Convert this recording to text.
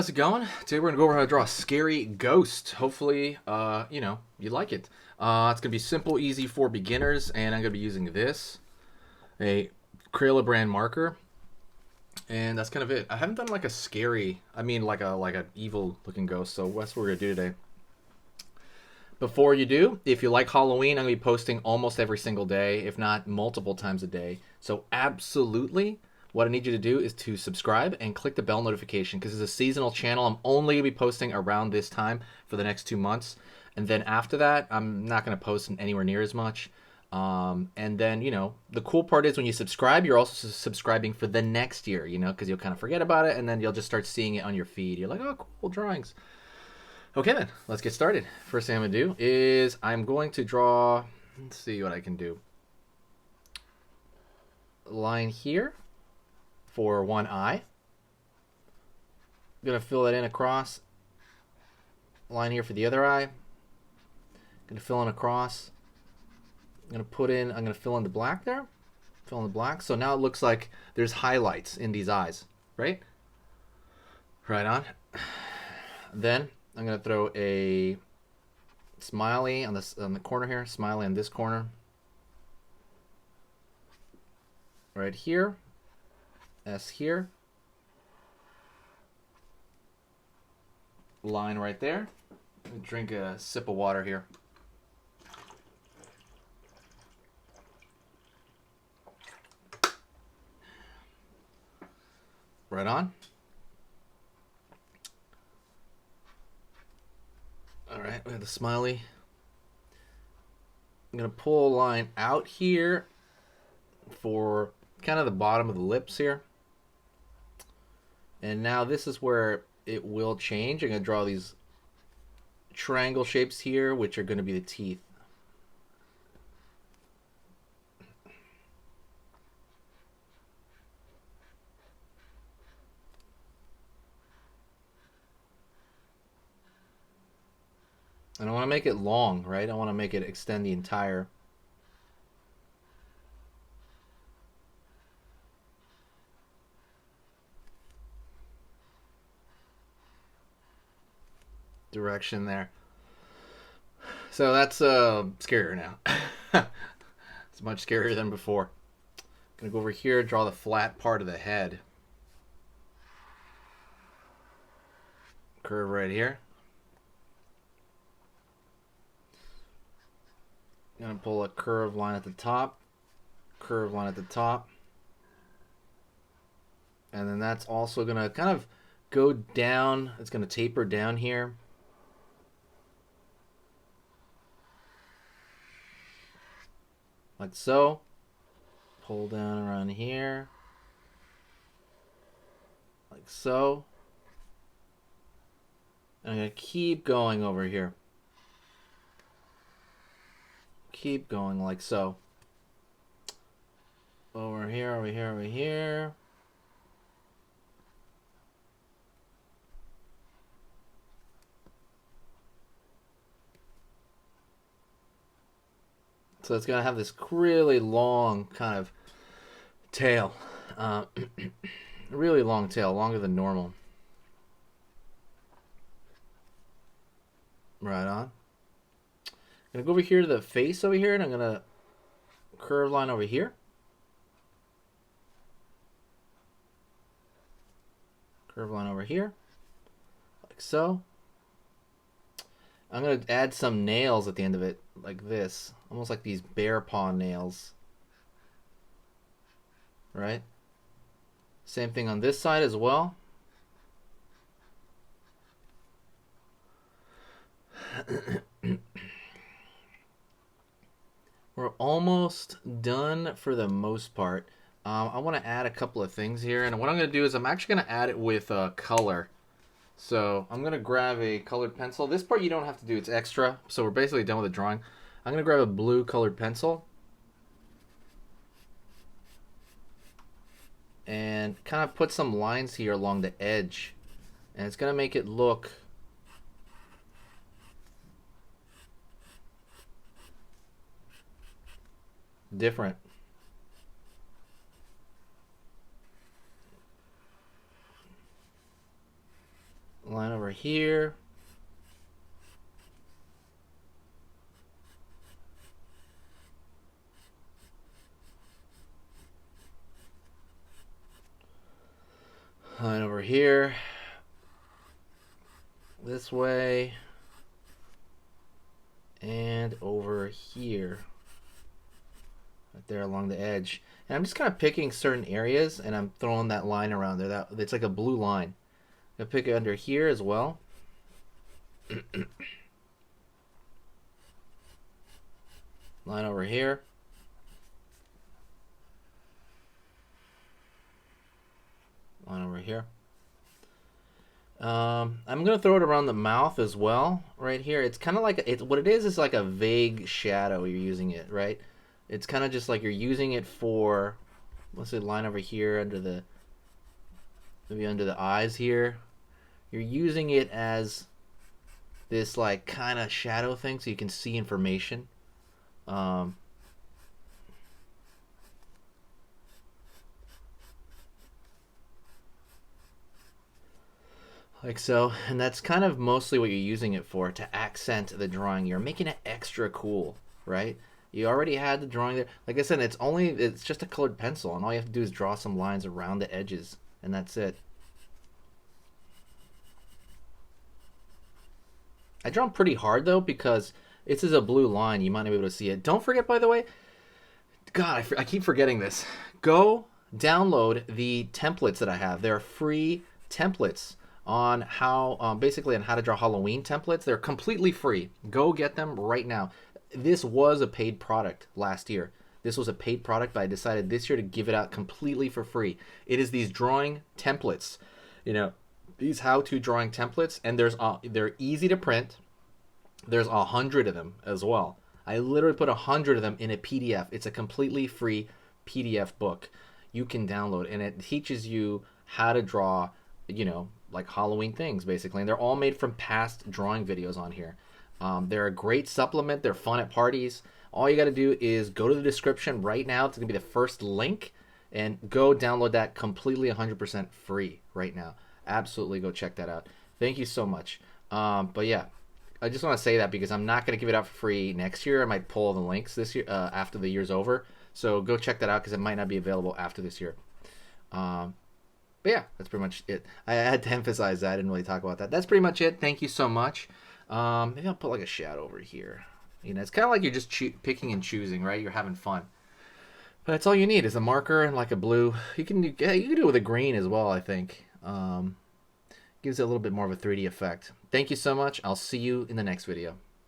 how's it going? Today we're gonna go over how to draw a scary ghost. Hopefully, you like it. It's gonna be simple, easy for beginners, and I'm gonna be using a Crayola brand marker, and that's kind of it. I haven't done like a scary, like a evil looking ghost, so that's what we're gonna do today. Before you do, if you like Halloween, I'm gonna be posting almost every single day, if not multiple times a day. So absolutely, what I need you to do is to subscribe and click the bell notification because it's a seasonal channel. I'm only going to be posting around this time for the next 2 months. And then after that, I'm not going to post anywhere near as much. And then, the cool part is when you subscribe, you're also subscribing for the next year, because you'll kind of forget about it and then you'll just start seeing it on your feed. You're like, oh, cool drawings. Okay, then, let's get started. First thing I'm going to do is I'm going to draw, let's see what I can do. Line here for one eye. I'm gonna fill it in across. Line here for the other eye. Gonna fill in across. I'm gonna fill in the black there. Fill in the black. So now it looks like there's highlights in these eyes, right? Right on. Then I'm gonna throw a smiley on the corner here. Smiley on this corner. Right here. S here. Line right there. Drink a sip of water here. Right on. All right, we have the smiley. I'm going to pull a line out here for kind of the bottom of the lips here. And now this is where it will change. I'm going to draw these triangle shapes here, which are going to be the teeth. And I want to make it long, right? I want to make it extend the entire direction there. So that's scarier now. It's much scarier than before. Gonna go over here, draw the flat part of the head. Curve right here. Gonna pull a curved line at the top. Curved line at the top. And then that's also gonna kind of go down. It's gonna taper down here. Like so. Pull down around here. Like so. And I'm going to keep going over here. Keep going like so. Over here, over here, over here. So it's going to have this really long kind of tail. Really long tail, longer than normal. Right on. I'm going to go over here to the face over here, and I'm going to curve line over here. Curve line over here. Like so. I'm going to add some nails at the end of it, like this. Almost like these bear paw nails. Right? Same thing on this side as well. We're almost done for the most part. I want to add a couple of things here. And what I'm going to do is I'm actually going to add it with color. So I'm going to grab a colored pencil. This part you don't have to do. It's extra. So we're basically done with the drawing. I'm going to grab a blue colored pencil. And kind of put some lines here along the edge. And it's going to make it look different. over here. Line over here. This way. And over here. Right there along the edge. And I'm just kind of picking certain areas and I'm throwing that line around there. It's like a blue line. I'm gonna pick it under here as well. Line over here. Line over here. I'm gonna throw it around the mouth as well, right here. It's kind of like what it is like a vague shadow. You're using it, right? It's kind of just like you're using it for, let's say, line over here under the, maybe under the eyes here. You're using it as this like kind of shadow thing, so you can see information. Like so, and that's kind of mostly what you're using it for, to accent the drawing. You're making it extra cool, right? You already had the drawing there. Like I said, it's just a colored pencil, and all you have to do is draw some lines around the edges, and that's it. I draw them pretty hard though, because this is a blue line. You might not be able to see it. Don't forget, by the way, God, I keep forgetting this. Go download the templates that I have. They're free templates on how, basically on how to draw Halloween templates. They're completely free. Go get them right now. This was a paid product last year. This was a paid product, but I decided this year to give it out completely for free. It is these drawing templates, these how-to drawing templates, and they're easy to print. There's 100 of them as well. I literally put 100 of them in a PDF. It's a completely free PDF book you can download, and it teaches you how to draw, like Halloween things, basically. And they're all made from past drawing videos on here. They're a great supplement. They're fun at parties. All you got to do is go to the description right now. It's going to be the first link, and go download that completely 100% free right now. Absolutely go check that out. Thank you so much. But yeah, I just want to say that because I'm not going to give it out for free next year. I might pull the links this year after the year's over. So go check that out because it might not be available after this year. But yeah, that's pretty much it. I had to emphasize that. I didn't really talk about that. That's pretty much it. Thank you so much. Maybe I'll put like a shadow over here. It's kind of like you're just picking and choosing, right? You're having fun. But that's all you need is a marker and like a blue. You can do it with a green as well, I think. Gives it a little bit more of a 3D effect. Thank you so much. I'll see you in the next video.